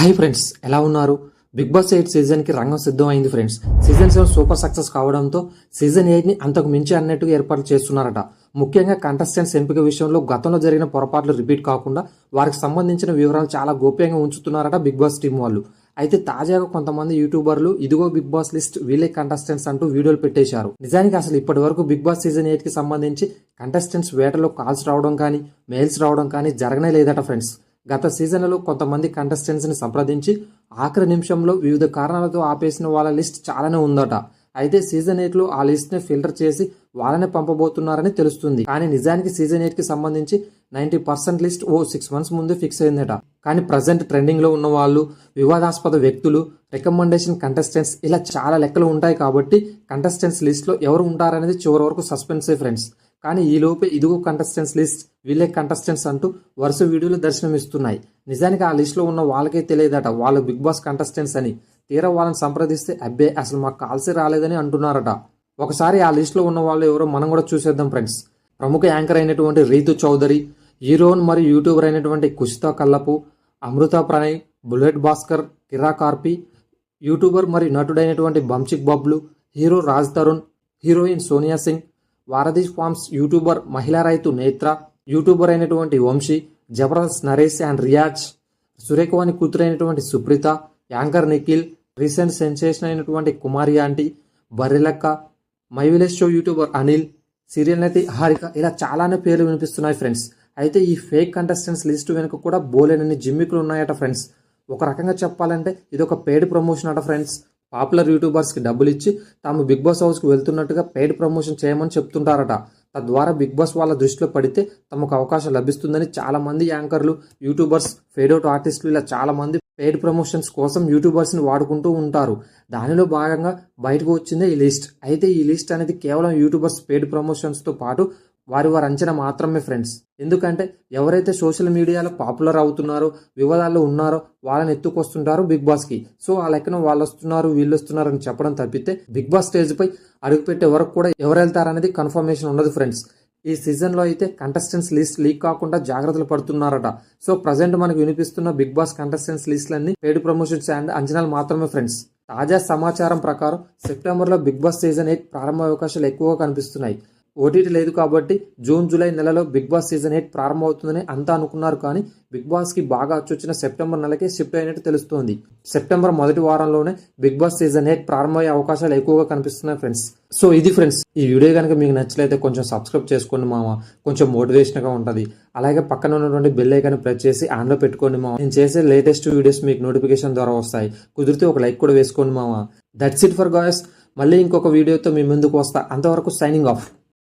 Hi friends, ఎలా ఉన్నారు? Big boss 8 సీజన్కి రంగం సిద్ధం అయింది ఫ్రెండ్స్. సీజన్ 7 సూపర్ సక్సెస్ కావడంతో సీజన్ 8ని అంతకు మించి అన్నట్టుగా ఏర్పాటు చేస్తున్నారట. ముఖ్యంగా కంటెస్టెంట్స్ ఎంపిక విషయంలో గతంలో జరిగిన పొరపాట్లు రిపీట్ కాకుండా వారికి సంబంధించిన వివరాలు చాలా గోప్యంగా ఉంచుతున్నారట బిగ్ బాస్ టీం వాళ్ళు. అయితే తాజాగా కొంతమంది యూట్యూబర్లు ఇదిగో బిగ్ బాస్ లిస్ట్ వీళ్ళే కంటెస్టెంట్స్ అంటూ వీడియోలు పెట్టేశారు. నిజానికి అసలు ఇప్పటి వరకు బిగ్ బాస్ సీజన్ 8కి సంబంధించి కంటెస్టెంట్స్ వేటలో కాల్స్ రావడం కానీ మెయిల్స్ రావడం కానీ జరగనే లేదట ఫ్రెండ్స్. గత సీజన్లలో కొంతమంది కంటెస్టెంట్స్ని సంప్రదించి ఆఖరి నిమిషంలో వివిధ కారణాలతో ఆపేసిన వాళ్ళ లిస్ట్ చాలానే ఉందట. అయితే సీజన్ 8లో ఆ లిస్ట్ని ఫిల్టర్ చేసి వాళ్ళనే పంపబోతున్నారని తెలుస్తుంది. కానీ నిజానికి సీజన్ 8కి సంబంధించి 90% లిస్ట్ 6 months ముందే ఫిక్స్ అయిందట. కానీ ప్రజెంట్ ట్రెండింగ్లో ఉన్న వాళ్ళు, వివాదాస్పద వ్యక్తులు, రికమెండేషన్ కంటెస్టెంట్స్ ఇలా చాలా లెక్కలు ఉంటాయి కాబట్టి కంటెస్టెంట్స్ లిస్ట్లో ఎవరు ఉంటారనేది చివరి వరకు సస్పెన్సే ఫ్రెండ్స్. కానీ ఈలోపే ఇదిగో కంటెస్టెంట్స్ లిస్ట్ వీళ్ళే కంటెస్టెంట్స్ అంటూ వరుస వీడియోలు దర్శనమిస్తున్నాయి. నిజానికి ఆ లిస్ట్లో ఉన్న వాళ్ళకే తెలియదట వాళ్ళు బిగ్ బాస్ కంటెస్టెంట్స్ అని. తీరా వాళ్ళని సంప్రదిస్తే అబ్బే అసలు మాకు కాల్సే రాలేదని అంటున్నారట. ఒకసారి ఆ లిస్ట్లో ఉన్న వాళ్ళు ఎవరో మనం కూడా చూసేద్దాం ఫ్రెండ్స్. ప్రముఖ యాంకర్ అయినటువంటి రీతు చౌదరి, హీరోయిన్ మరియు యూట్యూబర్ అయినటువంటి కుషితా కల్లపు, అమృత ప్రణయ్, బుల్లెట్ భాస్కర్, కిరా కార్పి, యూట్యూబర్ మరియు నటుడైనటువంటి Bunchik Bablu, hero Raj Tarun, heroine Sonia Singh, Varadhi farms youtuber మహిళా రైతు నేత్ర, యూట్యూబర్ అయినటువంటి వంశీ, జబర్దస్త్ నరేష్ అండ్ రియాజ్, సురేఖవాణి కూతురైనటువంటి Supritha, anchor Nikhil, recent sensation అయినటువంటి Kumari aunty, Barrelakka, my village show youtuber Anil, serial నటి హారిక ఇలా చాలానే పేర్లు వినిపిస్తున్నాయి ఫ్రెండ్స్. అయితే ఈ ఫేక్ కంటెస్టెంట్స్ లిస్ట్ వెనుక కూడా బోలెనన్ని జిమ్మికులు ఉన్నాయట ఫ్రెండ్స్. ఒక రకంగా చెప్పాలంటే ఇది ఒక పెయిడ్ ప్రమోషన్ అట ఫ్రెండ్స్. పాపులర్ యూట్యూబర్స్కి డబ్బులు ఇచ్చి తాము బిగ్ బాస్ హౌస్కి వెళ్తున్నట్టుగా పెయిడ్ ప్రమోషన్ చేయమని చెప్తుంటారట. తద్వారా బిగ్ బాస్ వాళ్ళ దృష్టిలో పడితే తమకు అవకాశం లభిస్తుందని చాలా మంది యాంకర్లు, యూట్యూబర్స్, ఫేడౌట్ ఆర్టిస్టులు ఇలా చాలా మంది పెయిడ్ ప్రమోషన్స్ కోసం యూట్యూబర్స్ని వాడుకుంటూ ఉంటారు. దానిలో భాగంగా బయటకు వచ్చిందే ఈ లిస్ట్. అయితే ఈ లిస్ట్ అనేది కేవలం యూట్యూబర్స్ పెయిడ్ ప్రమోషన్స్తో పాటు వారి అంచనా మాత్రమే ఫ్రెండ్స్. ఎందుకంటే ఎవరైతే సోషల్ మీడియాలో పాపులర్ అవుతున్నారో, వివాదాల్లో ఉన్నారో వాళ్ళని ఎత్తుకొస్తుంటారు బిగ్ బాస్కి. సో ఆ లెక్కన వాళ్ళు వస్తున్నారు వీళ్ళు వస్తున్నారు అని చెప్పడం తప్పితే బిగ్ బాస్ స్టేజ్పై అడుగుపెట్టే వరకు కూడా ఎవరు వెళ్తారనేది కన్ఫర్మేషన్ ఉండదు ఫ్రెండ్స్. ఈ సీజన్లో అయితే కంటెస్టెంట్స్ లిస్ట్ లీక్ కాకుండా జాగ్రత్తలు పడుతున్నారట. సో ప్రజెంట్ మనకు వినిపిస్తున్న బిగ్ బాస్ కంటెస్టెంట్స్ లిస్ట్లన్నీ పెయిడ్ ప్రమోషన్స్ అండ్ అంచనాలు మాత్రమే ఫ్రెండ్స్. తాజా సమాచారం ప్రకారం సెప్టెంబర్లో బిగ్ బాస్ సీజన్ 8 ప్రారంభ అవకాశాలు ఎక్కువగా కనిపిస్తున్నాయి. ఓటీటీ లేదు కాబట్టి జూన్ జూలై నెలలో బిగ్ బాస్ సీజన్ 8 ప్రారంభమవుతుందని అంతా అనుకున్నారు. కానీ బిగ్ బాస్కి బాగా అచ్చొచ్చిన సెప్టెంబర్ నెలకే షిఫ్ట్ అయినట్టు తెలుస్తోంది. సెప్టెంబర్ మొదటి వారంలోనే బిగ్ బాస్ సీజన్ 8 ప్రారంభమయ్యే అవకాశాలు ఎక్కువగా కనిపిస్తున్నాయి ఫ్రెండ్స్. సో ఇది ఫ్రెండ్స్, ఈ వీడియో కనుక మీకు నచ్చలైతే కొంచెం సబ్స్క్రైబ్ చేసుకోండి మామ, కొంచెం మోటివేషన్గా ఉంటుంది. అలాగే పక్కన ఉన్నటువంటి బెల్ ఐకాన్ ప్రెస్ చేసి ఆన్లో పెట్టుకోండి మామ. నేను చేసే లేటెస్ట్ వీడియోస్ మీకు నోటిఫికేషన్ ద్వారా వస్తాయి. కుదిరితే ఒక లైక్ కూడా వేసుకోండి మామ. That's it for guys. మళ్ళీ ఇంకొక వీడియోతో మీ ముందుకు వస్తా. అంతవరకు సైనింగ్ ఆఫ్.